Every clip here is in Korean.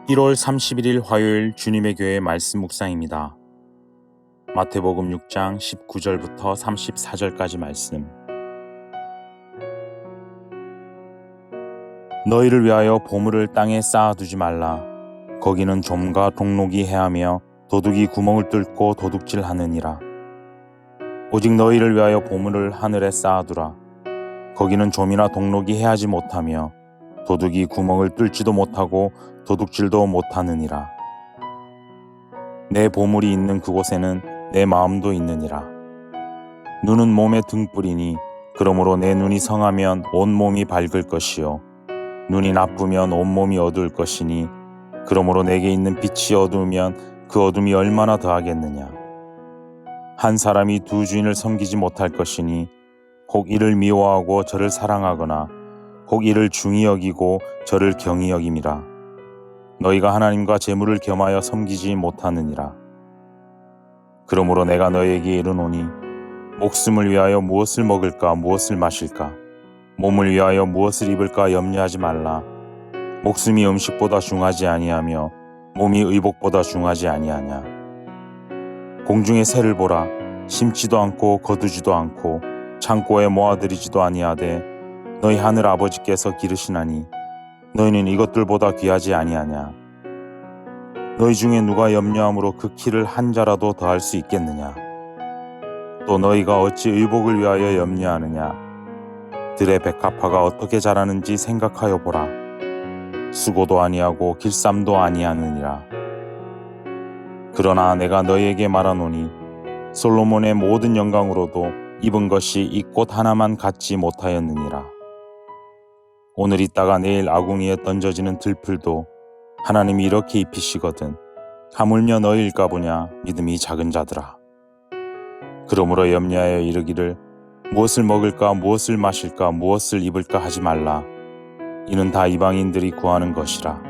1월 31일 화요일 주님의 교회 말씀 묵상입니다. 마태복음 6장 19절부터 34절까지 말씀. 너희를 위하여 보물을 땅에 쌓아두지 말라. 거기는 좀과 동록이 해하며 도둑이 구멍을 뚫고 도둑질하느니라. 오직 너희를 위하여 보물을 하늘에 쌓아두라. 거기는 좀이나 동록이 해하지 못하며 도둑이 구멍을 뚫지도 못하고 도둑질도 못하느니라. 내 보물이 있는 그곳에는 내 마음도 있느니라. 눈은 몸의 등불이니 그러므로 내 눈이 성하면 온 몸이 밝을 것이요 눈이 나쁘면 온 몸이 어두울 것이니 그러므로 내게 있는 빛이 어두우면 그 어둠이 얼마나 더하겠느냐. 한 사람이 두 주인을 섬기지 못할 것이니 혹 이를 미워하고 저를 사랑하거나 혹 이를 중히 여기고 저를 경히 여김이라. 너희가 하나님과 재물을 겸하여 섬기지 못하느니라. 그러므로 내가 너희에게 이르노니 목숨을 위하여 무엇을 먹을까 무엇을 마실까 몸을 위하여 무엇을 입을까 염려하지 말라. 목숨이 음식보다 중하지 아니하며 몸이 의복보다 중하지 아니하냐. 공중의 새를 보라. 심지도 않고 거두지도 않고 창고에 모아들이지도 아니하되 너희 하늘 아버지께서 기르시나니 너희는 이것들보다 귀하지 아니하냐. 너희 중에 누가 염려함으로 그 키를 한 자라도 더할 수 있겠느냐. 또 너희가 어찌 의복을 위하여 염려하느냐. 들의 백합화가 어떻게 자라는지 생각하여 보라. 수고도 아니하고 길쌈도 아니하느니라. 그러나 내가 너희에게 말하노니 솔로몬의 모든 영광으로도 입은 것이 이 꽃 하나만 갖지 못하였느니라. 오늘 있다가 내일 아궁이에 던져지는 들풀도 하나님이 이렇게 입히시거든 하물며 너희일까 보냐. 믿음이 작은 자들아. 그러므로 염려하여 이르기를 무엇을 먹을까 무엇을 마실까 무엇을 입을까 하지 말라. 이는 다 이방인들이 구하는 것이라.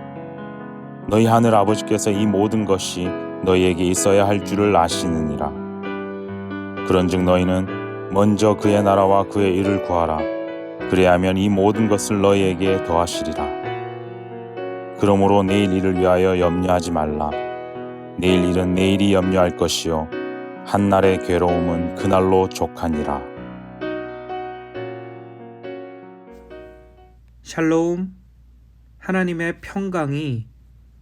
너희 하늘 아버지께서 이 모든 것이 너희에게 있어야 할 줄을 아시느니라. 그런즉 너희는 먼저 그의 나라와 그의 일을 구하라. 그래야면 이 모든 것을 너희에게 더하시리라. 그러므로 내일 일을 위하여 염려하지 말라. 내일 일은 내일이 염려할 것이요 한날의 괴로움은 그날로 족하니라. 샬롬. 하나님의 평강이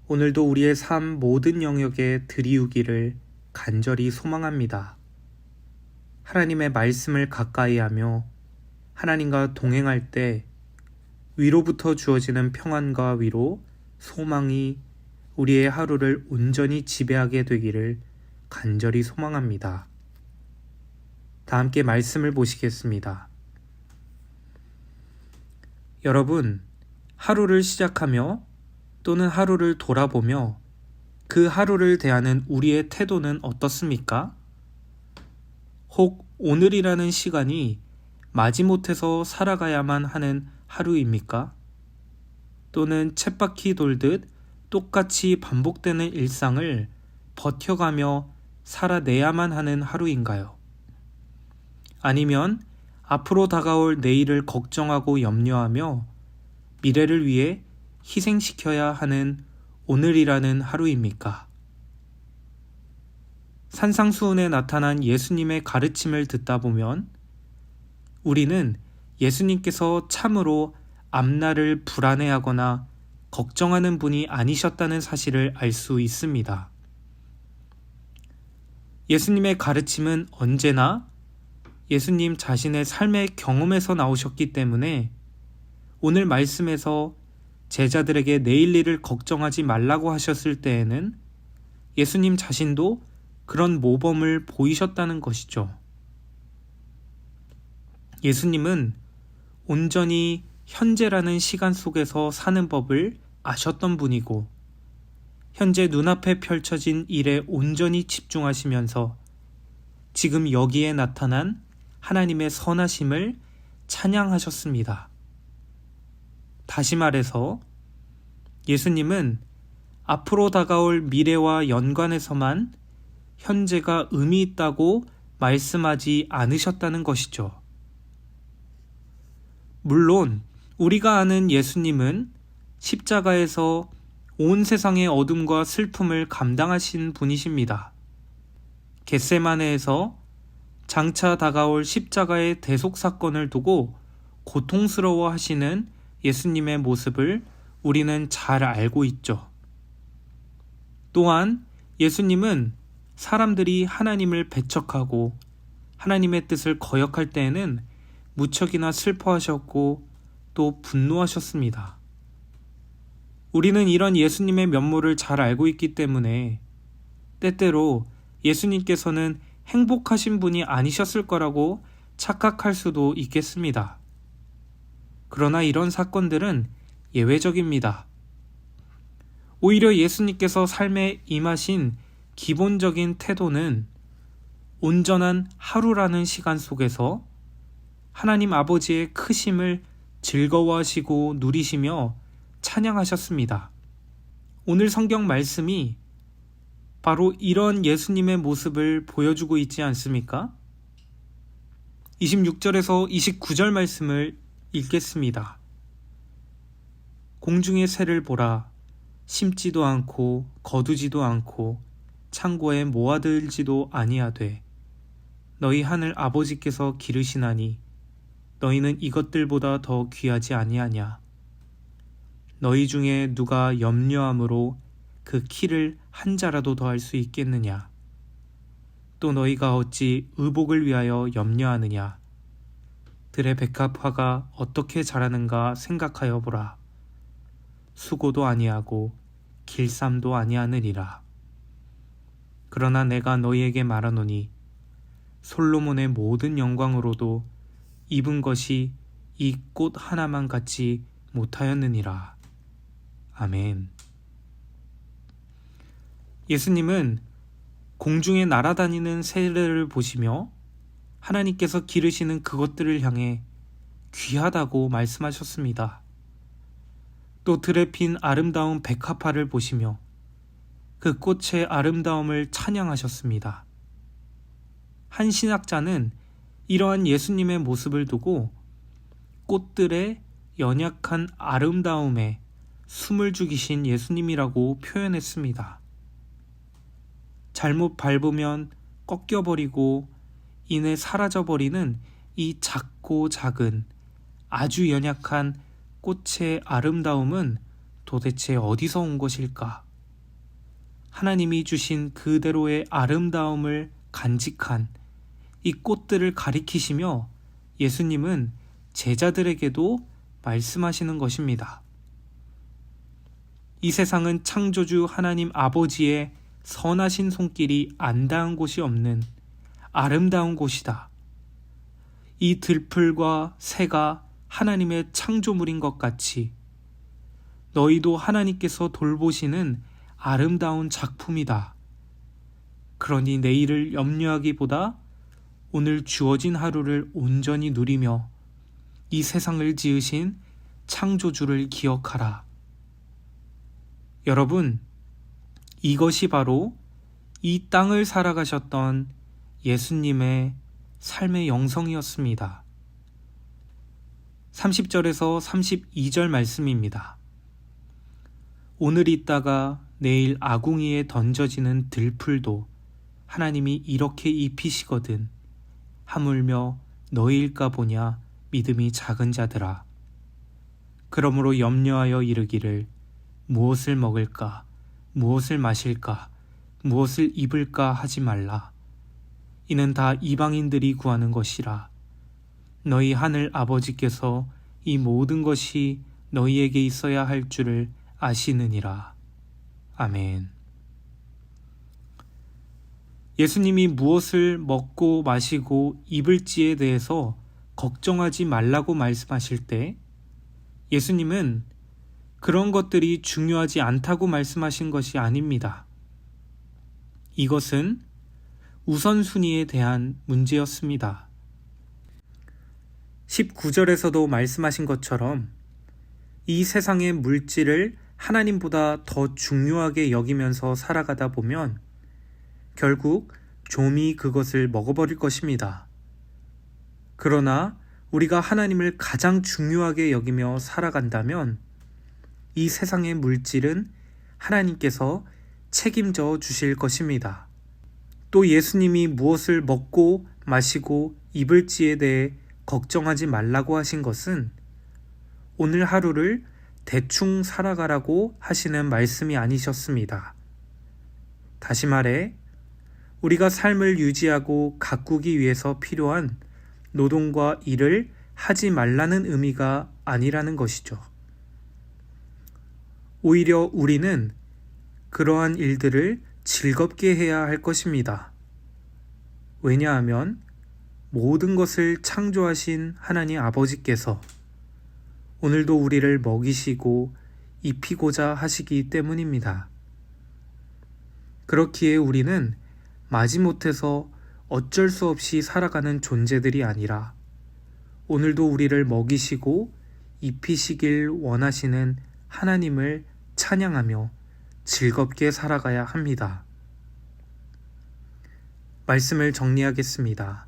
오늘도 우리의 삶 모든 영역에 드리우기를 간절히 소망합니다. 하나님의 말씀을 가까이 하며 하나님과 동행할 때 위로부터 주어지는 평안과 위로, 소망이 우리의 하루를 온전히 지배하게 되기를 간절히 소망합니다. 다 함께 말씀을 보시겠습니다. 여러분, 하루를 시작하며 또는 하루를 돌아보며 그 하루를 대하는 우리의 태도는 어떻습니까? 혹 오늘이라는 시간이 마지못해서 살아가야만 하는 하루입니까? 또는 쳇바퀴 돌듯 똑같이 반복되는 일상을 버텨가며 살아내야만 하는 하루인가요? 아니면 앞으로 다가올 내일을 걱정하고 염려하며 미래를 위해 희생시켜야 하는 오늘이라는 하루입니까? 산상수훈에 나타난 예수님의 가르침을 듣다 보면 우리는 예수님께서 참으로 앞날을 불안해하거나 걱정하는 분이 아니셨다는 사실을 알 수 있습니다. 예수님의 가르침은 언제나 예수님 자신의 삶의 경험에서 나오셨기 때문에 오늘 말씀에서 제자들에게 내일 일을 걱정하지 말라고 하셨을 때에는 예수님 자신도 그런 모범을 보이셨다는 것이죠. 예수님은 온전히 현재라는 시간 속에서 사는 법을 아셨던 분이고 현재 눈앞에 펼쳐진 일에 온전히 집중하시면서 지금 여기에 나타난 하나님의 선하심을 찬양하셨습니다. 다시 말해서 예수님은 앞으로 다가올 미래와 연관해서만 현재가 의미 있다고 말씀하지 않으셨다는 것이죠. 물론 우리가 아는 예수님은 십자가에서 온 세상의 어둠과 슬픔을 감당하신 분이십니다. 겟세마네에서 장차 다가올 십자가의 대속 사건을 두고 고통스러워 하시는 예수님의 모습을 우리는 잘 알고 있죠. 또한 예수님은 사람들이 하나님을 배척하고 하나님의 뜻을 거역할 때에는 무척이나 슬퍼하셨고 또 분노하셨습니다. 우리는 이런 예수님의 면모를 잘 알고 있기 때문에 때때로 예수님께서는 행복하신 분이 아니셨을 거라고 착각할 수도 있겠습니다. 그러나 이런 사건들은 예외적입니다. 오히려 예수님께서 삶에 임하신 기본적인 태도는 온전한 하루라는 시간 속에서 하나님 아버지의 크심을 즐거워하시고 누리시며 찬양하셨습니다. 오늘 성경 말씀이 바로 이런 예수님의 모습을 보여주고 있지 않습니까? 26절에서 29절 말씀을 읽겠습니다. 공중의 새를 보라. 심지도 않고 거두지도 않고 창고에 모아들지도 아니하되 너희 하늘 아버지께서 기르시나니 너희는 이것들보다 더 귀하지 아니하냐. 너희 중에 누가 염려함으로 그 키를 한 자라도 더할 수 있겠느냐. 또 너희가 어찌 의복을 위하여 염려하느냐. 들의 백합화가 어떻게 자라는가 생각하여 보라. 수고도 아니하고 길쌈도 아니하느니라. 그러나 내가 너희에게 말하노니 솔로몬의 모든 영광으로도 입은 것이 이 꽃 하나만 같지 못하였느니라. 아멘. 예수님은 공중에 날아다니는 새를 보시며 하나님께서 기르시는 그것들을 향해 귀하다고 말씀하셨습니다. 또 들에 핀 아름다운 백합화를 보시며 그 꽃의 아름다움을 찬양하셨습니다. 한 신학자는 이러한 예수님의 모습을 두고 꽃들의 연약한 아름다움에 숨을 죽이신 예수님이라고 표현했습니다. 잘못 밟으면 꺾여버리고 이내 사라져버리는 이 작고 작은 아주 연약한 꽃의 아름다움은 도대체 어디서 온 것일까? 하나님이 주신 그대로의 아름다움을 간직한 이 꽃들을 가리키시며 예수님은 제자들에게도 말씀하시는 것입니다. 이 세상은 창조주 하나님 아버지의 선하신 손길이 안 닿은 곳이 없는 아름다운 곳이다. 이 들풀과 새가 하나님의 창조물인 것 같이 너희도 하나님께서 돌보시는 아름다운 작품이다. 그러니 내일을 염려하기보다 오늘 주어진 하루를 온전히 누리며 이 세상을 지으신 창조주를 기억하라. 여러분, 이것이 바로 이 땅을 살아가셨던 예수님의 삶의 영성이었습니다. 30절에서 32절 말씀입니다. 오늘 있다가 내일 아궁이에 던져지는 들풀도 하나님이 이렇게 입히시거든. 하물며 너희일까 보냐 믿음이 작은 자들아. 그러므로 염려하여 이르기를 무엇을 먹을까, 무엇을 마실까, 무엇을 입을까 하지 말라. 이는 다 이방인들이 구하는 것이라. 너희 하늘 아버지께서 이 모든 것이 너희에게 있어야 할 줄을 아시느니라. 아멘. 예수님이 무엇을 먹고 마시고 입을지에 대해서 걱정하지 말라고 말씀하실 때 예수님은 그런 것들이 중요하지 않다고 말씀하신 것이 아닙니다. 이것은 우선순위에 대한 문제였습니다. 19절에서도 말씀하신 것처럼 이 세상의 물질을 하나님보다 더 중요하게 여기면서 살아가다 보면 결국 좀이 그것을 먹어버릴 것입니다. 그러나 우리가 하나님을 가장 중요하게 여기며 살아간다면 이 세상의 물질은 하나님께서 책임져 주실 것입니다. 또 예수님이 무엇을 먹고 마시고 입을지에 대해 걱정하지 말라고 하신 것은 오늘 하루를 대충 살아가라고 하시는 말씀이 아니셨습니다. 다시 말해, 우리가 삶을 유지하고 가꾸기 위해서 필요한 노동과 일을 하지 말라는 의미가 아니라는 것이죠. 오히려 우리는 그러한 일들을 즐겁게 해야 할 것입니다. 왜냐하면 모든 것을 창조하신 하나님 아버지께서 오늘도 우리를 먹이시고 입히고자 하시기 때문입니다. 그렇기에 우리는 마지못해서 어쩔 수 없이 살아가는 존재들이 아니라 오늘도 우리를 먹이시고 입히시길 원하시는 하나님을 찬양하며 즐겁게 살아가야 합니다. 말씀을 정리하겠습니다.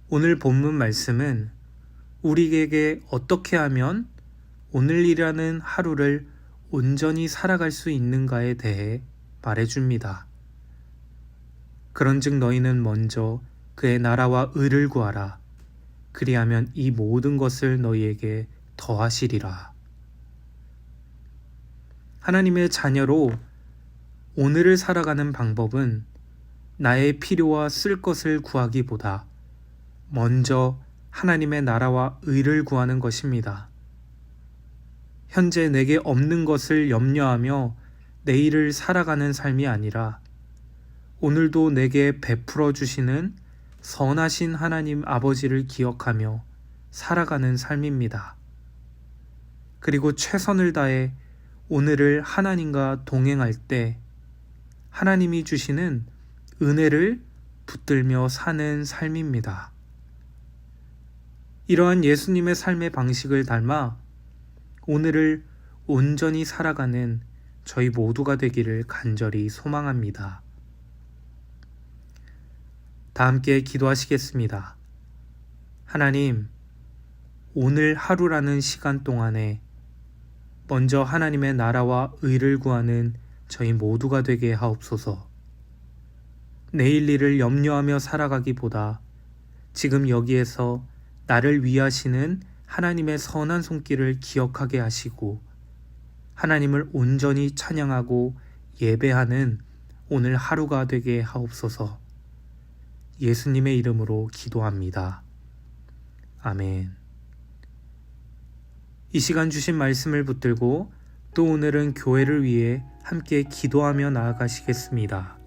오늘 본문 말씀은 우리에게 어떻게 하면 오늘이라는 하루를 온전히 살아갈 수 있는가에 대해 말해줍니다. 그런즉 너희는 먼저 그의 나라와 의를 구하라. 그리하면 이 모든 것을 너희에게 더하시리라. 하나님의 자녀로 오늘을 살아가는 방법은 나의 필요와 쓸 것을 구하기보다 먼저 하나님의 나라와 의를 구하는 것입니다. 현재 내게 없는 것을 염려하며 내일을 살아가는 삶이 아니라 오늘도 내게 베풀어 주시는 선하신 하나님 아버지를 기억하며 살아가는 삶입니다. 그리고 최선을 다해 오늘을 하나님과 동행할 때 하나님이 주시는 은혜를 붙들며 사는 삶입니다. 이러한 예수님의 삶의 방식을 닮아 오늘을 온전히 살아가는 저희 모두가 되기를 간절히 소망합니다. 다 함께 기도하시겠습니다. 하나님, 오늘 하루라는 시간 동안에 먼저 하나님의 나라와 의를 구하는 저희 모두가 되게 하옵소서. 내일 일을 염려하며 살아가기보다 지금 여기에서 나를 위하시는 하나님의 선한 손길을 기억하게 하시고 하나님을 온전히 찬양하고 예배하는 오늘 하루가 되게 하옵소서. 예수님의 이름으로 기도합니다. 아멘. 이 시간 주신 말씀을 붙들고 또 오늘은 교회를 위해 함께 기도하며 나아가시겠습니다.